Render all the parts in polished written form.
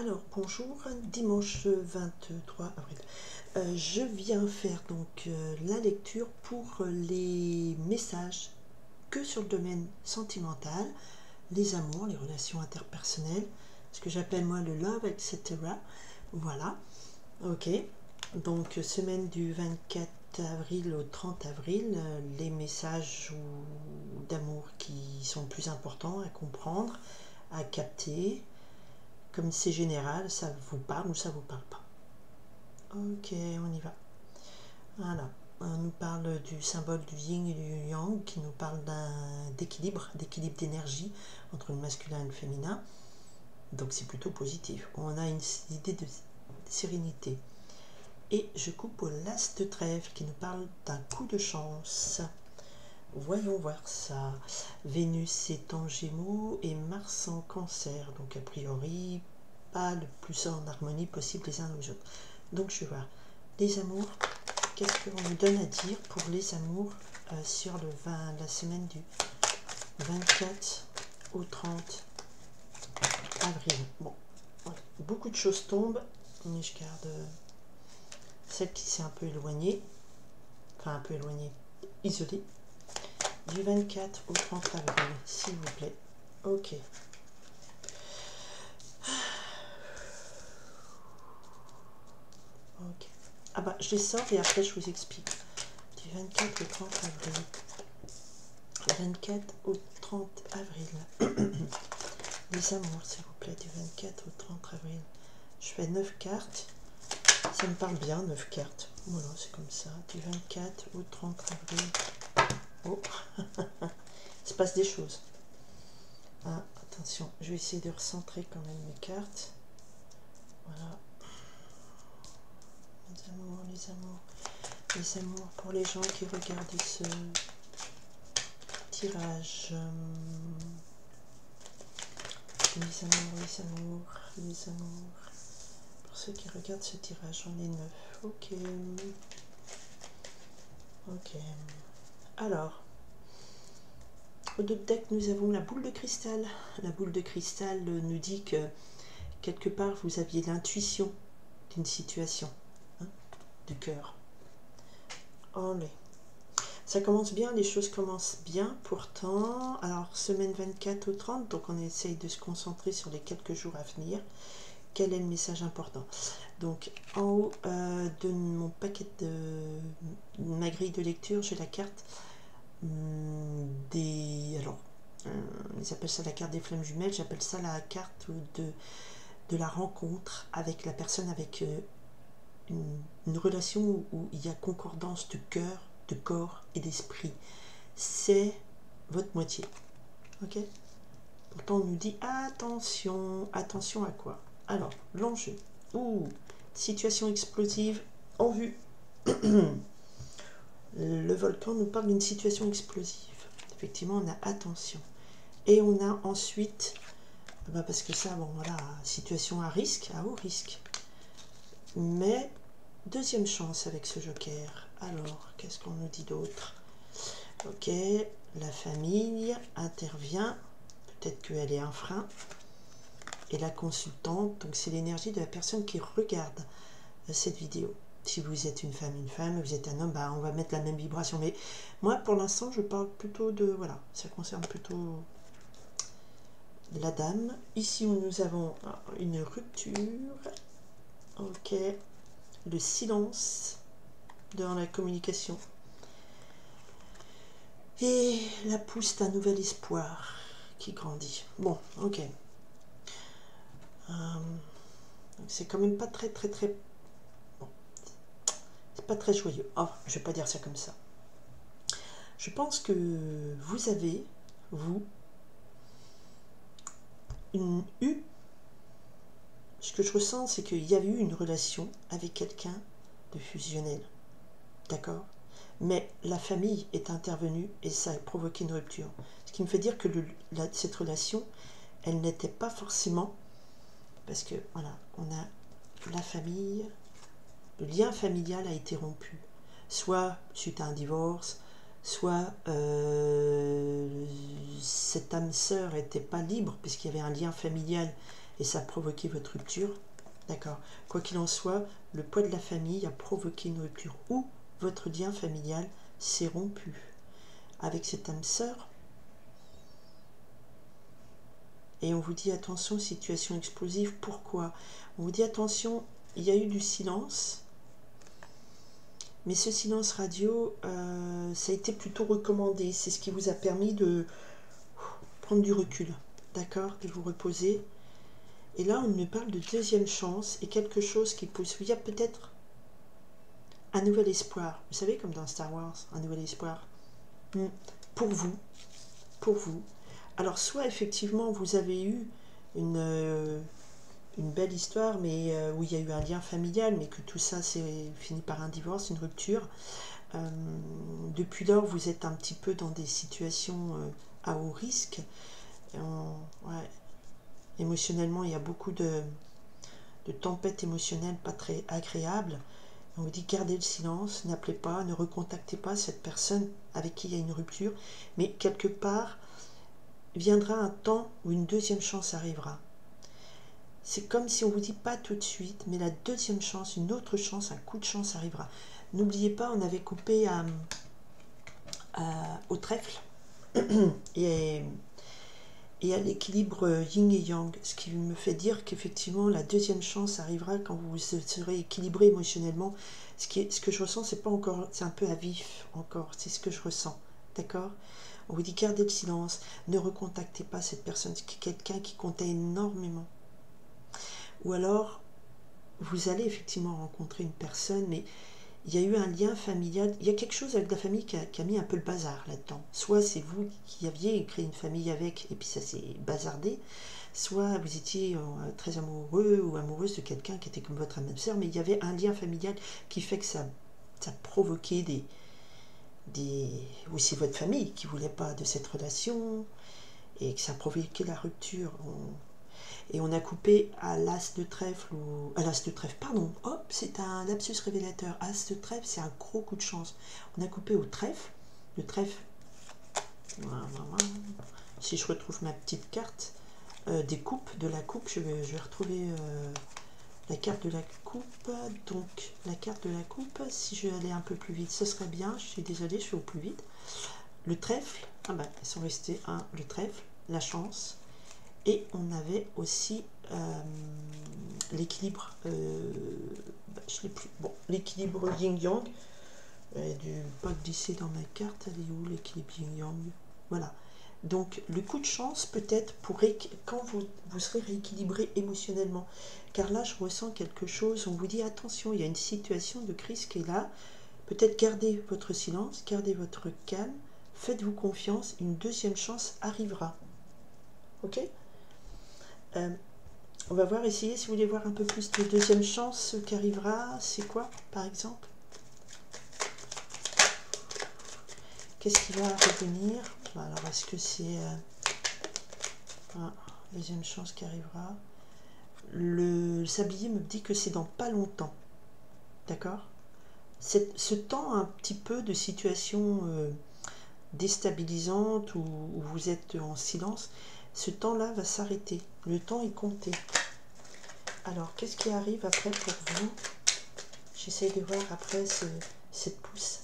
Alors, bonjour, dimanche 23 avril. Je viens faire donc la lecture pour les messages que sur le domaine sentimental, les amours, les relations interpersonnelles, ce que j'appelle moi le love, etc. Voilà, ok. Donc, semaine du 24 avril au 30 avril, les messages d'amour qui sont plus importants à comprendre, à capter. Comme c'est général, ça vous parle ou ça vous parle pas. Ok, on y va. Voilà, on nous parle du symbole du yin et du yang, qui nous parle d'équilibre d'énergie entre le masculin et le féminin. Donc c'est plutôt positif. On a une idée de sérénité. Et je coupe au las de trèfle, qui nous parle d'un coup de chance. Voyons voir ça. Vénus est en Gémeaux et Mars en Cancer. Donc a priori, pas le plus en harmonie possible les uns aux autres. Donc je vais voir les amours. Qu'est-ce qu'on nous donne à dire pour les amours sur la semaine du 24 au 30 avril. Bon, voilà. Beaucoup de choses tombent, mais je garde celle qui s'est un peu éloignée. Enfin, un peu éloignée, isolée. Du 24 au 30 avril, s'il vous plaît. Ok. Ok. Ah bah, je les sors et après je vous explique. Du 24 au 30 avril. 24 au 30 avril. Les amours, s'il vous plaît, du 24 au 30 avril. Je fais 9 cartes. Ça me parle bien, 9 cartes. Voilà, c'est comme ça. Du 24 au 30 avril. Oh, il se passe des choses. Ah, attention, je vais essayer de recentrer quand même mes cartes. Voilà. Les amours, les amours. Les amours pour les gens qui regardent ce tirage. Les amours, les amours, les amours. Pour ceux qui regardent ce tirage, j'en ai 9. Ok. Ok. Alors, au dos de deck, nous avons la boule de cristal. La boule de cristal nous dit que quelque part, vous aviez l'intuition d'une situation, hein, du cœur. Allez. Ça commence bien, les choses commencent bien, pourtant. Alors, semaine 24 au 30, donc on essaye de se concentrer sur les quelques jours à venir. Quel est le message important? Donc, en haut de mon paquet de ma grille de lecture, j'ai la carte des... Alors, ils appellent ça la carte des flammes jumelles, j'appelle ça la carte de la rencontre avec la personne, avec une relation où il y a concordance de cœur, de corps et d'esprit. C'est votre moitié. Ok? Pourtant, on nous dit attention. Attention à quoi? Alors, l'enjeu. Situation explosive en vue. Le volcan nous parle d'une situation explosive. Effectivement, on a attention. Et on a ensuite, parce que ça, bon, voilà, situation à risque, à haut risque. Mais, deuxième chance avec ce joker. Alors, qu'est-ce qu'on nous dit d'autre? Ok, la famille intervient. Peut-être qu'elle est un frein. Et la consultante, donc c'est l'énergie de la personne qui regarde cette vidéo. Si vous êtes une femme, vous êtes un homme, bah on va mettre la même vibration. Mais moi, pour l'instant, je parle plutôt de... Voilà, ça concerne plutôt la dame. Ici, où nous avons une rupture. Ok. Le silence dans la communication. Et la pousse d'un nouvel espoir qui grandit. Bon, ok. C'est quand même pas très... Bon. C'est pas très joyeux. Oh, je vais pas dire ça comme ça. Je pense que vous avez, ce que je ressens, c'est qu'il y a eu une relation avec quelqu'un de fusionnel. D'accord? Mais la famille est intervenue et ça a provoqué une rupture. Ce qui me fait dire que cette relation, elle n'était pas forcément... Parce que, voilà, on a la famille, le lien familial a été rompu. Soit suite à un divorce, soit cette âme sœur n'était pas libre puisqu'il y avait un lien familial et ça a provoqué votre rupture. D'accord. Quoi qu'il en soit, le poids de la famille a provoqué une rupture ou votre lien familial s'est rompu avec cette âme sœur. Et on vous dit attention, situation explosive. Pourquoi? On vous dit attention, il y a eu du silence. Mais ce silence radio, ça a été plutôt recommandé. C'est ce qui vous a permis de prendre du recul. D'accord? De vous reposer. Et là, on me parle de deuxième chance et quelque chose qui pousse. Il y a peut-être un nouvel espoir. Vous savez, comme dans Star Wars, un nouvel espoir. Pour vous. Pour vous. Alors, soit effectivement, vous avez eu une belle histoire, mais où il y a eu un lien familial, mais que tout ça s'est fini par un divorce, une rupture. Depuis lors, vous êtes un petit peu dans des situations à haut risque. Ouais. Émotionnellement, il y a beaucoup de tempêtes émotionnelles pas très agréables. On vous dit gardez le silence, n'appelez pas, ne recontactez pas cette personne avec qui il y a une rupture, mais quelque part viendra un temps où une deuxième chance arrivera. C'est comme si on vous dit pas tout de suite, mais la deuxième chance, une autre chance, un coup de chance arrivera. N'oubliez pas, on avait coupé au trèfle et à l'équilibre yin et yang, ce qui me fait dire qu'effectivement la deuxième chance arrivera quand vous serez équilibré émotionnellement. Ce que je ressens, c'est pas encore, c'est un peu à vif encore, c'est ce que je ressens, d'accord? On vous dit gardez le silence, ne recontactez pas cette personne, c'est quelqu'un qui comptait énormément. Ou alors, vous allez effectivement rencontrer une personne, mais il y a eu un lien familial, il y a quelque chose avec la famille qui a mis un peu le bazar là-dedans. Soit c'est vous qui aviez créé une famille avec, et puis ça s'est bazardé, soit vous étiez très amoureux ou amoureuse de quelqu'un qui était comme votre âme sœur, mais il y avait un lien familial qui fait que ça provoquait ou c'est votre famille qui ne voulait pas de cette relation, et que ça a provoqué la rupture. Et on a coupé à l'as de trèfle, ou à l'as de trèfle, pardon, hop, c'est un lapsus révélateur. As de trèfle, c'est un gros coup de chance. On a coupé au trèfle, le trèfle, voilà. Si je retrouve ma petite carte des coupes, de la coupe, je vais retrouver la carte de la coupe. Donc, la carte de la coupe, si je allais un peu plus vite, ce serait bien. Je suis désolée, je fais au plus vite. Le trèfle, ah ben, ils sont restés, le trèfle, la chance. Et on avait aussi l'équilibre, je l'ai plus, bon, l'équilibre yin-yang, pas glissé dans ma carte, elle est où l'équilibre yin-yang? Voilà. Donc le coup de chance peut-être quand vous serez rééquilibré émotionnellement. Car là je ressens quelque chose, on vous dit attention, il y a une situation de crise qui est là. Peut-être gardez votre silence, gardez votre calme, faites-vous confiance, une deuxième chance arrivera. Ok? On va voir, essayer, si vous voulez voir un peu plus de deuxième chance qui arrivera, c'est quoi par exemple? Qu'est-ce qui va revenir? Alors est-ce que c'est deuxième chance qui arrivera? Le sablier me dit que c'est dans pas longtemps, d'accord? Ce temps un petit peu de situation déstabilisante où vous êtes en silence, ce temps-là va s'arrêter. Le temps est compté. Alors, qu'est-ce qui arrive après pour vous? J'essaie de voir après cette pousse.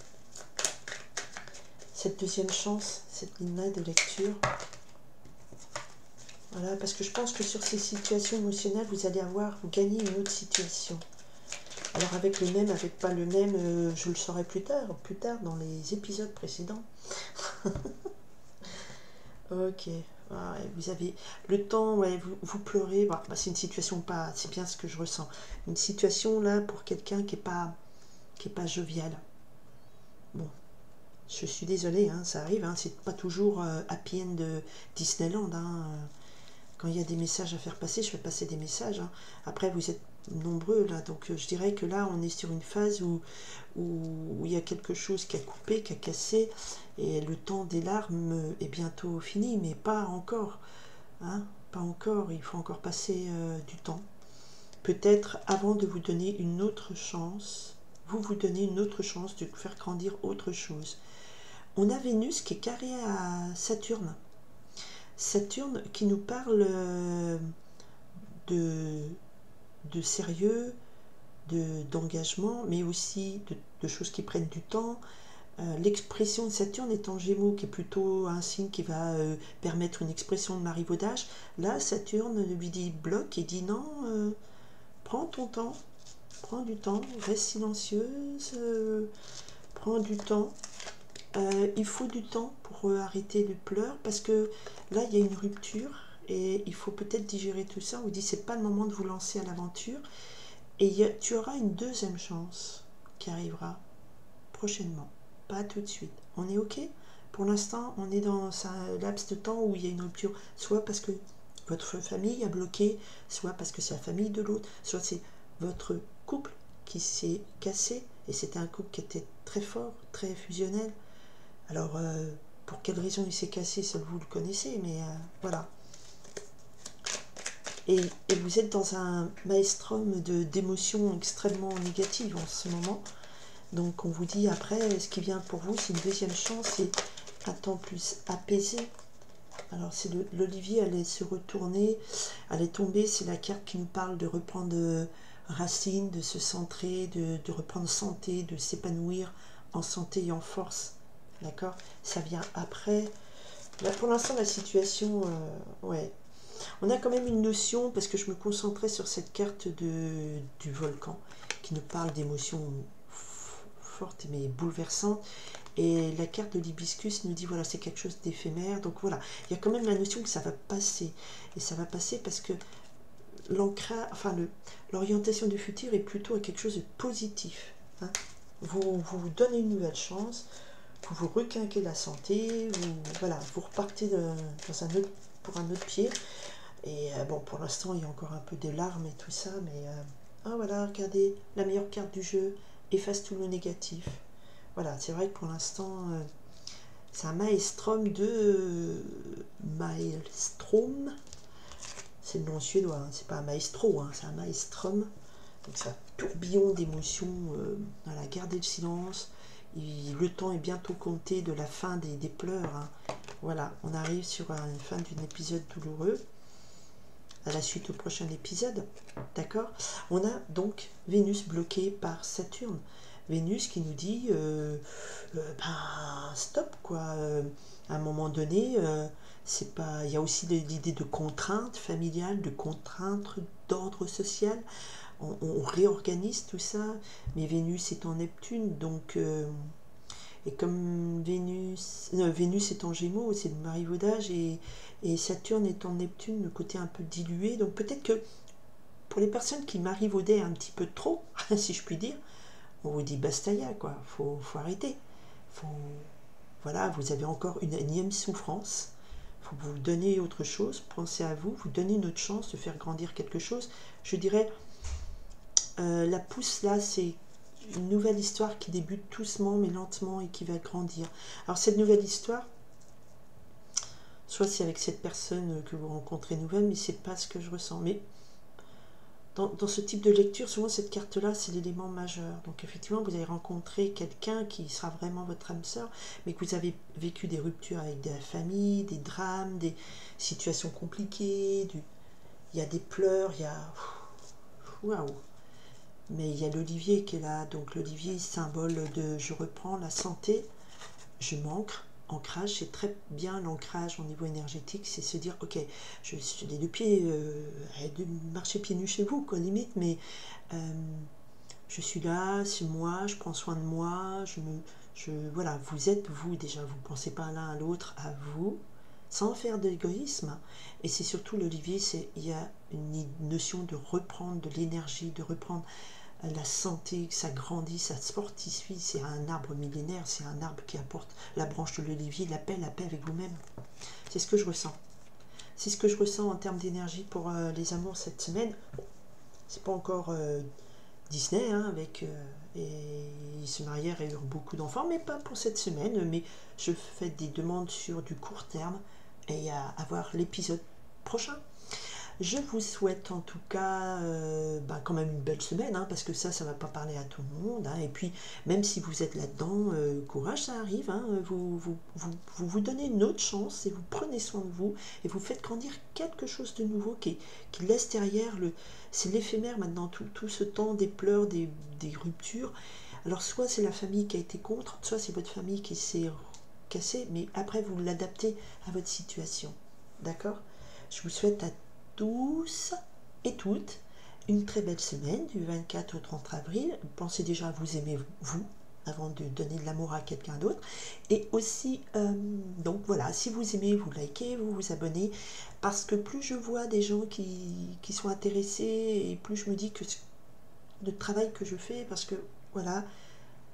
Cette deuxième chance, cette ligne-là de lecture. Voilà, parce que je pense que sur ces situations émotionnelles, vous allez vous gagner une autre situation. Alors avec le même, avec pas le même, je le saurai plus tard dans les épisodes précédents. Ok, ouais, vous avez le temps, ouais, vous pleurez, bah, c'est une situation pas, c'est bien ce que je ressens, une situation là pour quelqu'un qui est pas jovial. Bon, je suis désolée, hein, ça arrive, hein, c'est pas toujours happy end de Disneyland, hein. Quand il y a des messages à faire passer, je fais passer des messages, hein. Après vous êtes nombreux là, donc je dirais que là on est sur une phase où il y a quelque chose qui a coupé, qui a cassé, et le temps des larmes est bientôt fini, mais pas encore, hein, pas encore, il faut encore passer du temps. Peut-être avant de vous donner une autre chance, vous donnez une autre chance de faire grandir autre chose. On a Vénus qui est carré à Saturne. Saturne qui nous parle de sérieux, d'engagement, mais aussi de choses qui prennent du temps. L'expression de Saturne est en Gémeaux, qui est plutôt un signe qui va permettre une expression de marivaudage. Là, Saturne lui dit bloc et dit non, prends ton temps, prends du temps, reste silencieuse, prends du temps. Il faut du temps pour arrêter les pleurs, parce que là, il y a une rupture et il faut peut-être digérer tout ça. On vous dit c'est pas le moment de vous lancer à l'aventure, et tu auras une deuxième chance qui arrivera prochainement. Pas tout de suite. On est OK? Pour l'instant, on est dans un laps de temps où il y a une rupture, soit parce que votre famille a bloqué, soit parce que c'est la famille de l'autre, soit c'est votre couple qui s'est cassé, et c'était un couple qui était très fort, très fusionnel. Alors, pour quelle raison il s'est cassé, ça vous le connaissez, mais voilà. Et vous êtes dans un maelstrom d'émotions extrêmement négatives en ce moment. Donc on vous dit après, ce qui vient pour vous, c'est une deuxième chance, c'est un temps plus apaisé. Alors c'est l'olivier, elle est se retourner, elle est tombée, c'est la carte qui nous parle de reprendre racine, de se centrer, de reprendre santé, de s'épanouir en santé et en force. D'accord? Ça vient après. Là, pour l'instant, la situation, ouais. On a quand même une notion, parce que je me concentrais sur cette carte du volcan, qui nous parle d'émotions forte mais bouleversante, et la carte de l'hibiscus nous dit voilà, c'est quelque chose d'éphémère. Donc voilà, il y a quand même la notion que ça va passer, et ça va passer parce que l'orientation du futur est plutôt à quelque chose de positif, hein. Vous donnez une nouvelle chance, vous requinquez la santé, vous repartez pour un autre pied. Et bon, pour l'instant, il y a encore un peu de larmes et tout ça, mais voilà, regardez, la meilleure carte du jeu efface tout le négatif. Voilà, c'est vrai que pour l'instant, c'est un maelstrom maelstrom, c'est le nom suédois, hein, c'est pas un maestro, hein, c'est un maelstrom. Donc c'est un tourbillon d'émotions. Voilà, gardez le silence. Le temps est bientôt compté de la fin des pleurs, hein. Voilà, on arrive sur une fin d'un épisode douloureux. À la suite au prochain épisode, d'accord? On a donc Vénus bloquée par Saturne. Vénus qui nous dit stop, quoi. À un moment donné, c'est pas. Il y a aussi l'idée de contraintes familiales, de contraintes d'ordre social. On réorganise tout ça, mais Vénus est en Neptune, donc et comme Vénus est en Gémeaux, c'est le marivaudage, et Saturne est en Neptune, le côté un peu dilué. Donc peut-être que pour les personnes qui marivaudaient un petit peu trop, si je puis dire, on vous dit bastaya, quoi. Faut arrêter. Voilà, vous avez encore une énième souffrance. Faut vous donner autre chose. Pensez à vous donner une autre chance de faire grandir quelque chose. Je dirais, la pousse là, c'est une nouvelle histoire qui débute doucement mais lentement et qui va grandir. Alors cette nouvelle histoire, soit c'est avec cette personne que vous rencontrez nouvelle, mais c'est pas ce que je ressens. Mais dans ce type de lecture, souvent cette carte-là, c'est l'élément majeur. Donc effectivement, vous allez rencontrer quelqu'un qui sera vraiment votre âme sœur, mais que vous avez vécu des ruptures avec de la famille, des drames, des situations compliquées, il y a des pleurs, il y a... Waouh! Mais il y a l'olivier qui est là, donc l'olivier, symbole de je reprends la santé, je m'ancre, ancrage, c'est très bien l'ancrage au niveau énergétique, c'est se dire ok, je suis les deux pieds, de marcher pieds nus chez vous, quoi, limite, mais je suis là, c'est moi, je prends soin de moi, voilà, vous êtes vous déjà, vous ne pensez pas l'un à l'autre, à vous, sans faire d'égoïsme. Et c'est surtout l'olivier, il y a une notion de reprendre de l'énergie, de reprendre la santé, que ça grandit, ça se fortifie. C'est un arbre millénaire, c'est un arbre qui apporte la branche de l'olivier, la paix avec vous-même. C'est ce que je ressens. C'est ce que je ressens en termes d'énergie pour les amours cette semaine. C'est pas encore Disney, hein, et ils se marièrent et eurent beaucoup d'enfants, mais pas pour cette semaine. Mais je fais des demandes sur du court terme et à voir l'épisode prochain. Je vous souhaite en tout cas quand même une belle semaine, hein, parce que ça ne va pas parler à tout le monde. Hein, et puis, même si vous êtes là-dedans, courage, ça arrive. Hein, vous donnez une autre chance et vous prenez soin de vous et vous faites grandir quelque chose de nouveau qui laisse derrière c'est l'éphémère maintenant, tout ce temps des pleurs, des ruptures. Alors, soit c'est la famille qui a été contre, soit c'est votre famille qui s'est cassée, mais après, vous l'adaptez à votre situation. D'accord? Je vous souhaite à tous et toutes une très belle semaine du 24 au 30 avril. Pensez déjà à vous aimer vous avant de donner de l'amour à quelqu'un d'autre. Et aussi, donc voilà, si vous aimez, vous likez, vous vous abonnez, parce que plus je vois des gens qui sont intéressés et plus je me dis que le travail que je fais, parce que voilà,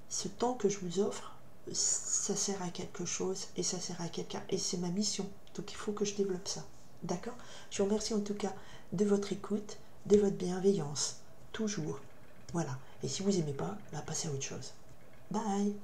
ce temps que je vous offre, ça sert à quelque chose et ça sert à quelqu'un et c'est ma mission. Donc il faut que je développe ça. D'accord? Je vous remercie en tout cas de votre écoute, de votre bienveillance. Toujours. Voilà. Et si vous n'aimez pas, passez à autre chose. Bye!